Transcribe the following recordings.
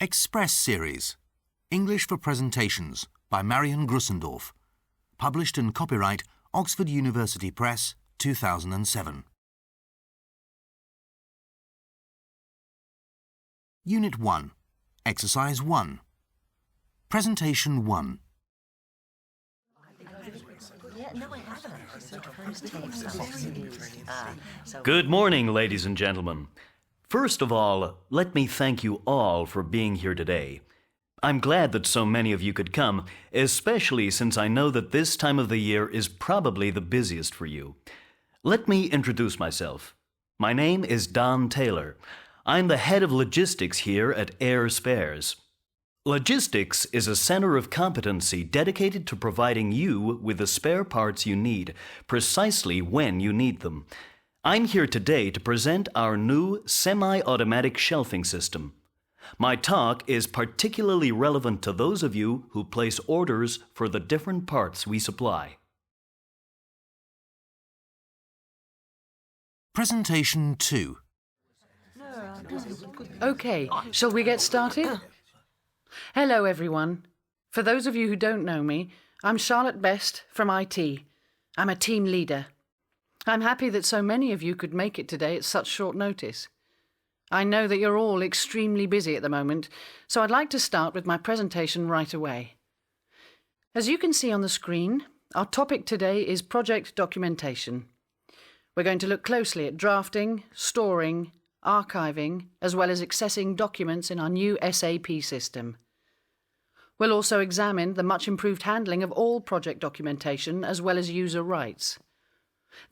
Express Series, English for Presentations by Marion Grussendorf. Published and copyright Oxford University Press, 2007. Unit 1, Exercise 1. Presentation 1. Good morning, ladies and gentlemen. First of all, let me thank you all for being here today. I'm glad that so many of you could come, especially since I know that this time of the year is probably the busiest for you. Let me introduce myself. My name is Don Taylor. I'm the head of logistics here at Air Spares. Logistics is a center of competency dedicated to providing you with the spare parts you need, precisely when you need them. I'm here today to present our new semi-automatic shelving system. My talk is particularly relevant to those of you who place orders for the different parts we supply. Presentation 2. Okay, shall we get started? Hello, everyone. For those of you who don't know me, I'm Charlotte Best from IT. I'm a team leader. I'm happy that so many of you could make it today at such short notice. I know that you're all extremely busy at the moment, so I'd like to start with my presentation right away. As you can see on the screen, our topic today is project documentation. We're going to look closely at drafting, storing, archiving, as well as accessing documents in our new SAP system. We'll also examine the much improved handling of all project documentation as well as user rights.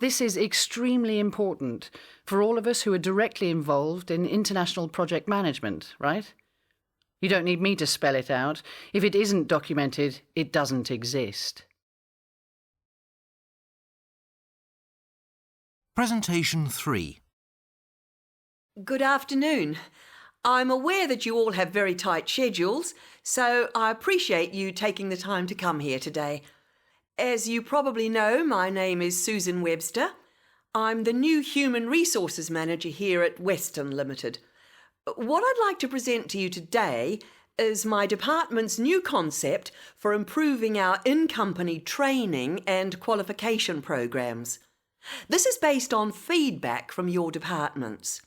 This is extremely important for all of us who are directly involved in international project management, right? You don't need me to spell it out. If it isn't documented, it doesn't exist. Presentation 3. Good afternoon. I'm aware that you all have very tight schedules, so I appreciate you taking the time to come here today. As you probably know, my name is Susan Webster. I'm the new Human Resources Manager here at Western Limited. What I'd like to present to you today is my department's new concept for improving our in-company training and qualification programs. This is based on feedback from your departments.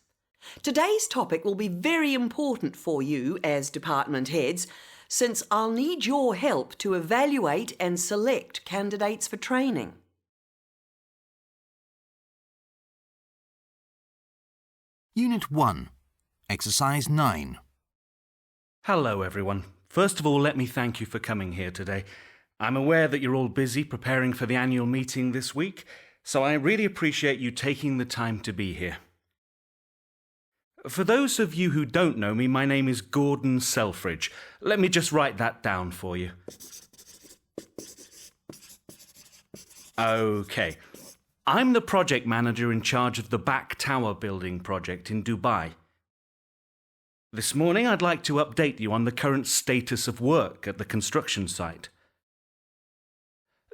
Today's topic will be very important for you as department heads, since I'll need your help to evaluate and select candidates for training. Unit 1, Exercise 9. Hello, everyone. First of all, let me thank you for coming here today. I'm aware that you're all busy preparing for the annual meeting this week, so I really appreciate you taking the time to be here. For those of you who don't know me, my name is Gordon Selfridge. Let me just write that down for you. Okay. I'm the project manager in charge of the Back Tower building project in Dubai. This morning, I'd like to update you on the current status of work at the construction site.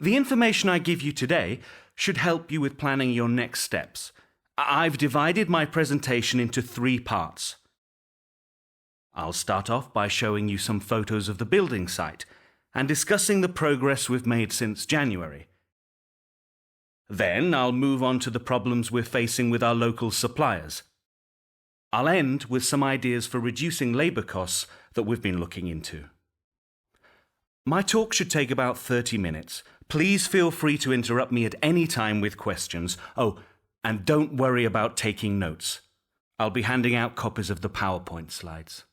The information I give you today should help you with planning your next steps. I've divided my presentation into 3 parts. I'll start off by showing you some photos of the building site and discussing the progress we've made since January. Then I'll move on to the problems we're facing with our local suppliers. I'll end with some ideas for reducing labour costs that we've been looking into. My talk should take about 30 minutes. Please feel free to interrupt me at any time with questions. Oh, and don't worry about taking notes. I'll be handing out copies of the PowerPoint slides.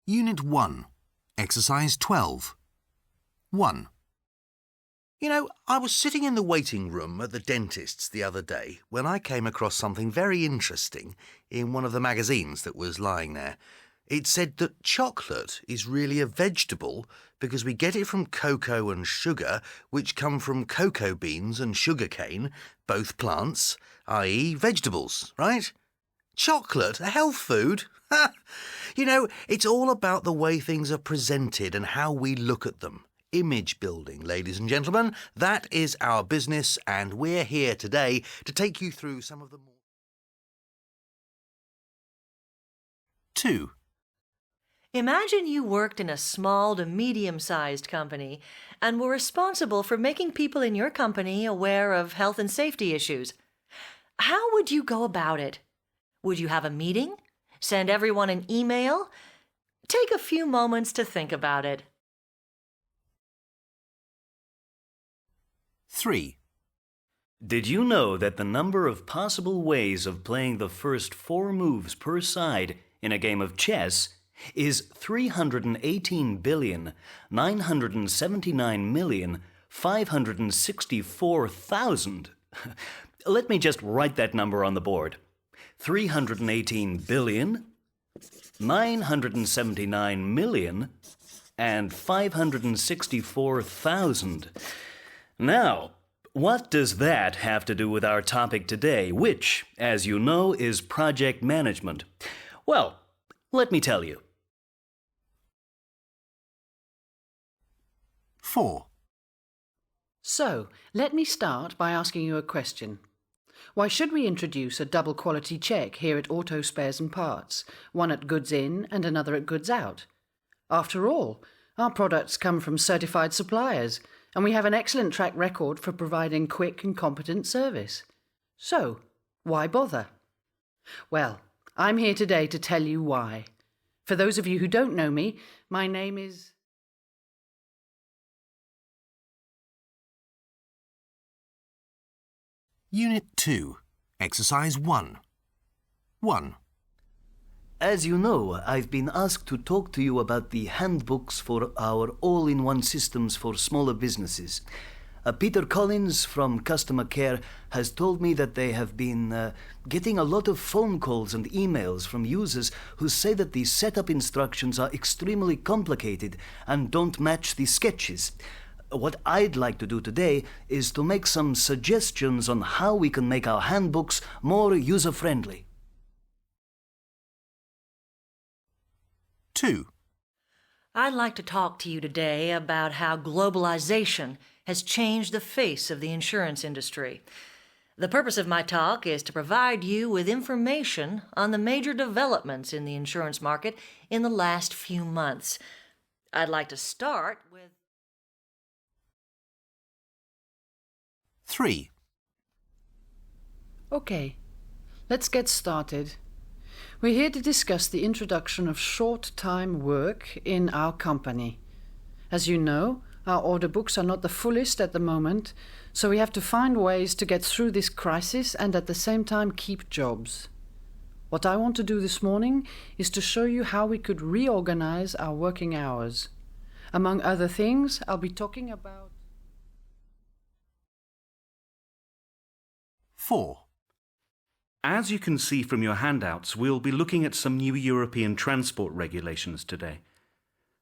Unit 1, Exercise 12. 1. You know, I was sitting in the waiting room at the dentist's the other day when I came across something very interesting in one of the magazines that was lying there. It said that chocolate is really a vegetable because we get it from cocoa and sugar, which come from cocoa beans and sugarcane, both plants, i.e. vegetables, right? Chocolate, a health food? You know, it's all about the way things are presented and how we look at them. Image building, ladies and gentlemen. That is our business, and we're here today to take you through some of the more 2. Imagine you worked in a small to medium-sized company and were responsible for making people in your company aware of health and safety issues. How would you go about it? Would you have a meeting? Send everyone an email? Take a few moments to think about it. 3. Did you know that the number of possible ways of playing the first 4 moves per side in a game of chess is 318,979,564,000? Let me just write that number on the board. 318,979,000 and 564,000. Now, what does that have to do with our topic today, which, as you know, is project management? Well, let me tell you. 4. So, let me start by asking you a question. Why should we introduce a double quality check here at Auto Spares and Parts, one at goods in and another at goods out? After all, our products come from certified suppliers, and we have an excellent track record for providing quick and competent service. So, why bother? Well, I'm here today to tell you why. For those of you who don't know me, my name is... Unit 2, Exercise 1. 1. As you know, I've been asked to talk to you about the handbooks for our all-in-one systems for smaller businesses. Peter Collins from Customer Care has told me that they have been getting a lot of phone calls and emails from users who say that the setup instructions are extremely complicated and don't match the sketches. What I'd like to do today is to make some suggestions on how we can make our handbooks more user-friendly. 2. I'd like to talk to you today about how globalization has changed the face of the insurance industry. The purpose of my talk is to provide you with information on the major developments in the insurance market in the last few months. I'd like to start with... 3. Okay, let's get started. We're here to discuss the introduction of short-time work in our company. As you know, our order books are not the fullest at the moment, so we have to find ways to get through this crisis and at the same time keep jobs. What I want to do this morning is to show you how we could reorganize our working hours. Among other things, I'll be talking about... 4. As you can see from your handouts, we'll be looking at some new European transport regulations today.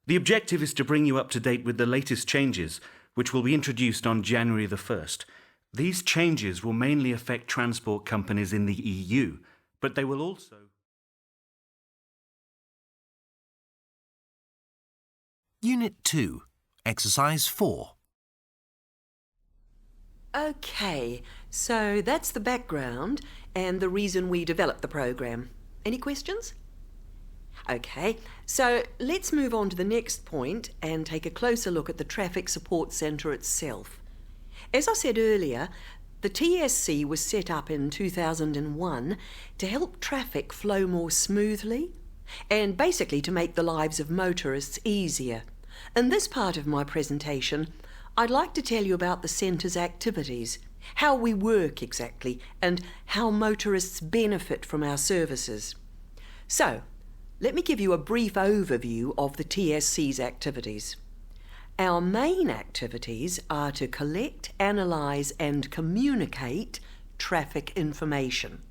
The objective is to bring you up to date with the latest changes, which will be introduced on January the 1st. These changes will mainly affect transport companies in the EU, but they will also... Unit 2, Exercise 4. Okay, so that's the background and the reason we developed the program. Any questions? Okay, so let's move on to the next point and take a closer look at the Traffic Support Centre itself. As I said earlier, the TSC was set up in 2001 to help traffic flow more smoothly and basically to make the lives of motorists easier. In this part of my presentation, I'd like to tell you about the centre's activities, how we work exactly, and how motorists benefit from our services. So, let me give you a brief overview of the TSC's activities. Our main activities are to collect, analyse and communicate traffic information.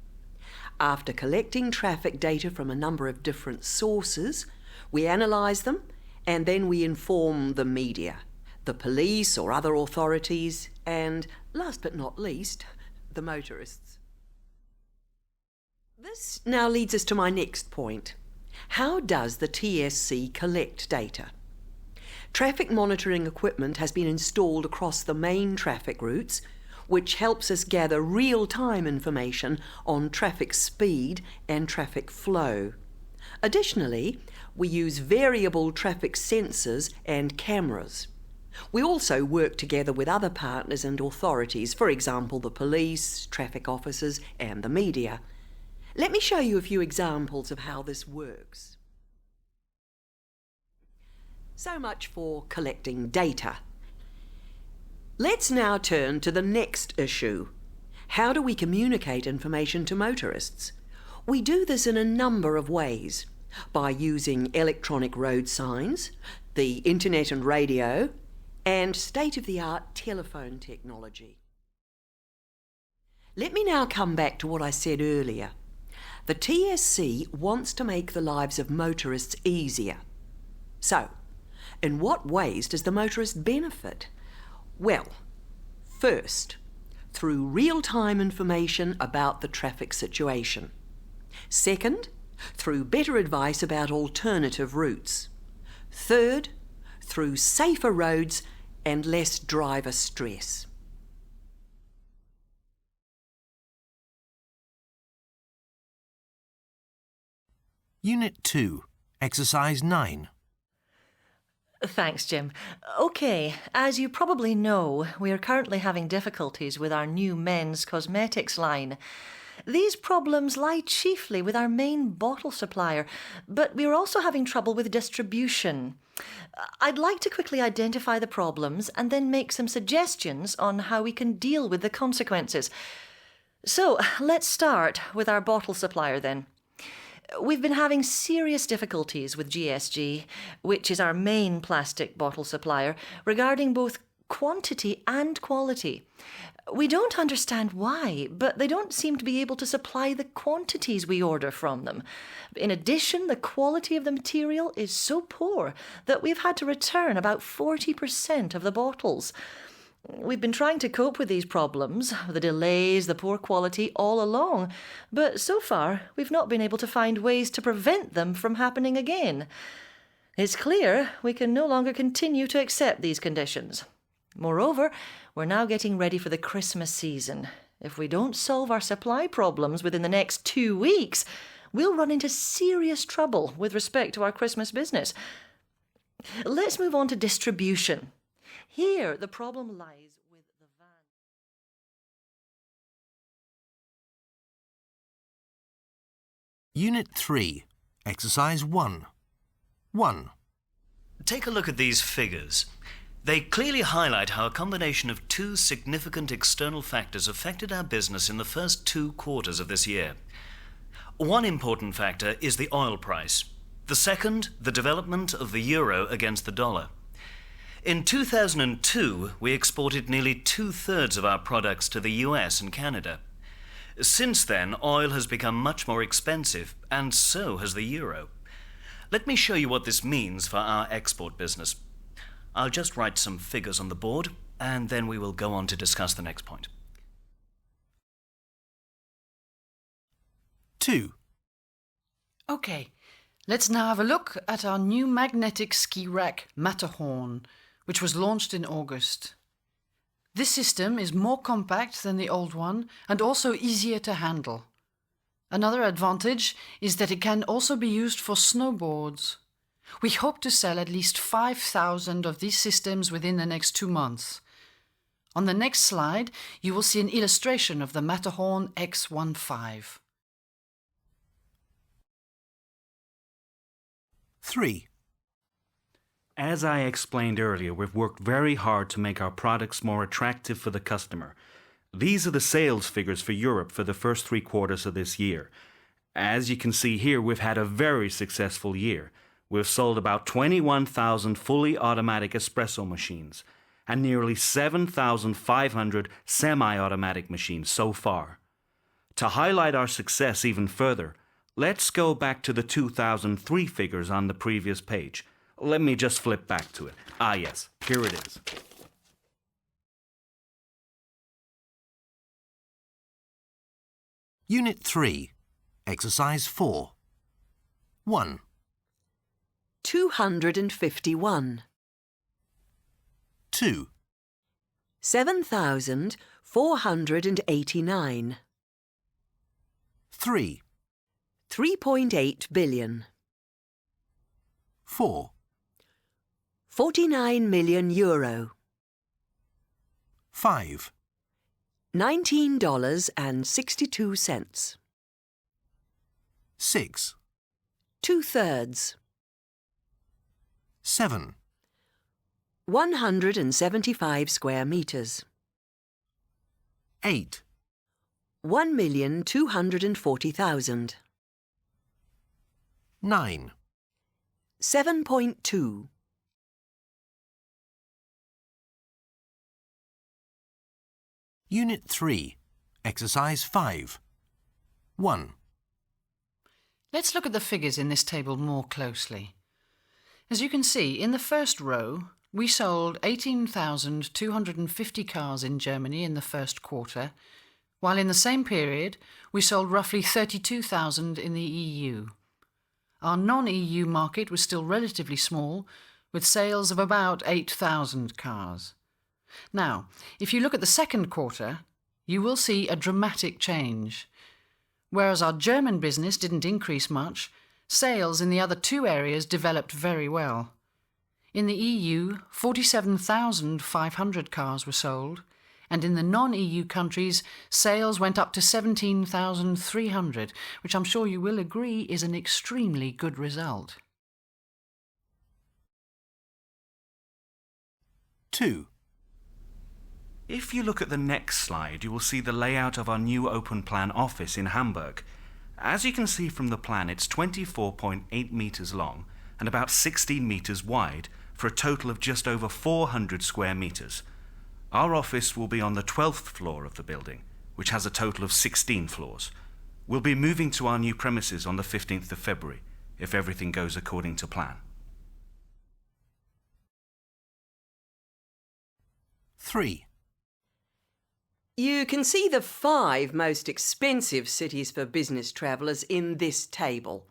After collecting traffic data from a number of different sources, we analyse them and then we inform the media, the police or other authorities, and, last but not least, the motorists. This now leads us to my next point. How does the TSC collect data? Traffic monitoring equipment has been installed across the main traffic routes, which helps us gather real-time information on traffic speed and traffic flow. Additionally, we use variable traffic sensors and cameras. We also work together with other partners and authorities, for example, the police, traffic officers, and the media. Let me show you a few examples of how this works. So much for collecting data. Let's now turn to the next issue. How do we communicate information to motorists? We do this in a number of ways. By using electronic road signs, the internet and radio, and state-of-the-art telephone technology. Let me now come back to what I said earlier. The TSC wants to make the lives of motorists easier. So, in what ways does the motorist benefit? Well, first, through real-time information about the traffic situation. Second, through better advice about alternative routes. Third, through safer roads and less driver stress. Unit 2, Exercise 9. Thanks, Jim. OK, as you probably know, we are currently having difficulties with our new men's cosmetics line. These problems lie chiefly with our main bottle supplier, but we are also having trouble with distribution. I'd like to quickly identify the problems and then make some suggestions on how we can deal with the consequences. So, let's start with our bottle supplier then. We've been having serious difficulties with GSG, which is our main plastic bottle supplier, regarding both quantity and quality. We don't understand why, but they don't seem to be able to supply the quantities we order from them. In addition, the quality of the material is so poor that we've had to return about 40% of the bottles. We've been trying to cope with these problems, the delays, the poor quality, all along, but so far we've not been able to find ways to prevent them from happening again. It's clear we can no longer continue to accept these conditions. Moreover, we're now getting ready for the Christmas season. If we don't solve our supply problems within the next 2 weeks, we'll run into serious trouble with respect to our Christmas business. Let's move on to distribution. Here, the problem lies with the van. Unit 3, Exercise 1. 1. Take a look at these figures. They clearly highlight how a combination of two significant external factors affected our business in the first 2 quarters of this year. One important factor is the oil price. The second, the development of the euro against the dollar. In 2002, we exported nearly 2/3 of our products to the US and Canada. Since then, oil has become much more expensive, and so has the euro. Let me show you what this means for our export business. I'll just write some figures on the board, and then we will go on to discuss the next point. 2. OK, let's now have a look at our new magnetic ski rack, Matterhorn, which was launched in August. This system is more compact than the old one and also easier to handle. Another advantage is that it can also be used for snowboards. We hope to sell at least 5,000 of these systems within the next 2 months. On the next slide, you will see an illustration of the Matterhorn X15. 3. As I explained earlier, we've worked very hard to make our products more attractive for the customer. These are the sales figures for Europe for the first 3 quarters of this year. As you can see here, we've had a very successful year. We've sold about 21,000 fully automatic espresso machines and nearly 7,500 semi-automatic machines so far. To highlight our success even further, let's go back to the 2003 figures on the previous page. Let me just flip back to it. Ah, yes, here it is. Unit 3, Exercise 4. 1. 251. 2. 7,489. 3. 3.8 billion. 4, 49 million euro. 5, $19.62. 6, 2/3. 7, 175 square meters. 8, 1,240,000. 9, 7.2. Unit 3, Exercise 5. 1, Let's look at the figures in this table more closely. As you can see, in the first row, we sold 18,250 cars in Germany in the first quarter, while in the same period we sold roughly 32,000 in the EU. Our non-EU market was still relatively small, with sales of about 8,000 cars. Now, if you look at the second quarter, you will see a dramatic change. Whereas our German business didn't increase much, sales in the other two areas developed very well. In the EU, 47,500 cars were sold, and in the non-EU countries, sales went up to 17,300, which I'm sure you will agree is an extremely good result. 2, If you look at the next slide, you will see the layout of our new open plan office in Hamburg. As you can see from the plan, it's 24.8 meters long and about 16 meters wide for a total of just over 400 square meters. Our office will be on the 12th floor of the building, which has a total of 16 floors. We'll be moving to our new premises on the 15th of February, if everything goes according to plan. 3, You can see the 5 most expensive cities for business travellers in this table.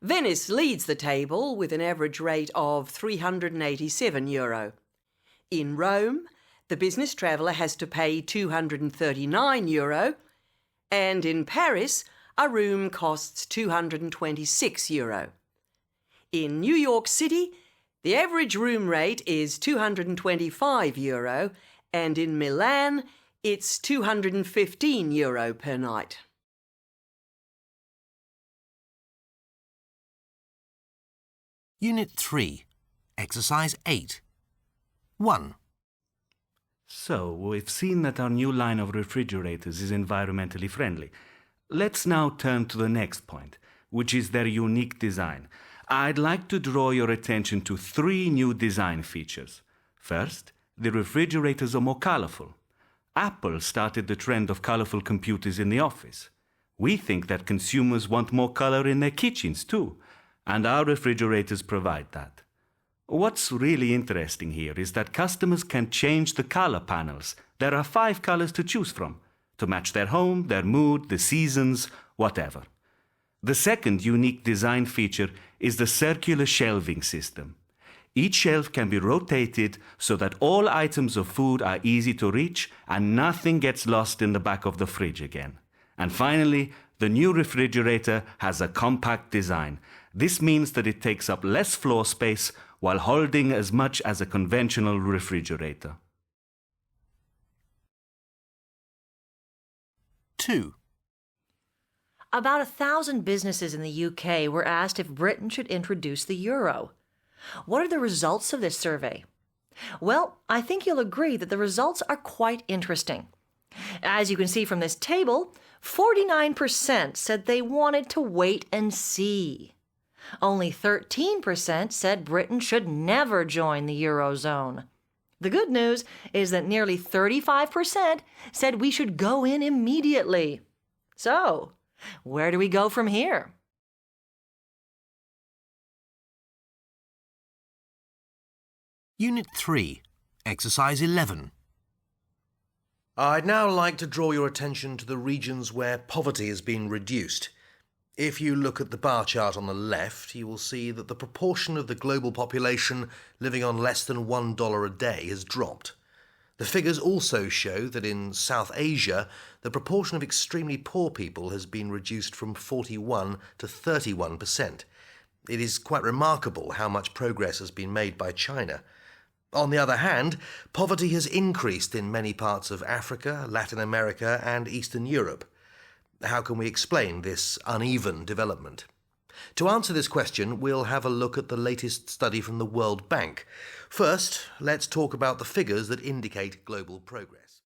Venice leads the table with an average rate of €387. In Rome, the business traveller has to pay €239, and in Paris, a room costs €226. In New York City, the average room rate is €225, and in Milan, it's €215 per night. Unit 3, Exercise 8. 1, So, we've seen that our new line of refrigerators is environmentally friendly. Let's now turn to the next point, which is their unique design. I'd like to draw your attention to 3 new design features. First, the refrigerators are more colorful. Apple started the trend of colorful computers in the office. We think that consumers want more color in their kitchens too, and our refrigerators provide that. What's really interesting here is that customers can change the color panels. There are 5 colors to choose from, to match their home, their mood, the seasons, whatever. The second unique design feature is the circular shelving system. Each shelf can be rotated so that all items of food are easy to reach and nothing gets lost in the back of the fridge again. And finally, the new refrigerator has a compact design. This means that it takes up less floor space while holding as much as a conventional refrigerator. 2, About 1,000 businesses in the UK were asked if Britain should introduce the euro. What are the results of this survey? Well, I think you'll agree that the results are quite interesting. As you can see from this table, 49% said they wanted to wait and see. Only 13% said Britain should never join the Eurozone. The good news is that nearly 35% said we should go in immediately. So, where do we go from here? Unit 3, Exercise 11. I'd now like to draw your attention to the regions where poverty has been reduced. If you look at the bar chart on the left, you will see that the proportion of the global population living on less than $1 a day has dropped. The figures also show that in South Asia, the proportion of extremely poor people has been reduced from 41 to 31%. It is quite remarkable how much progress has been made by China. On the other hand, poverty has increased in many parts of Africa, Latin America, and Eastern Europe. How can we explain this uneven development? To answer this question, we'll have a look at the latest study from the World Bank. First, let's talk about the figures that indicate global progress.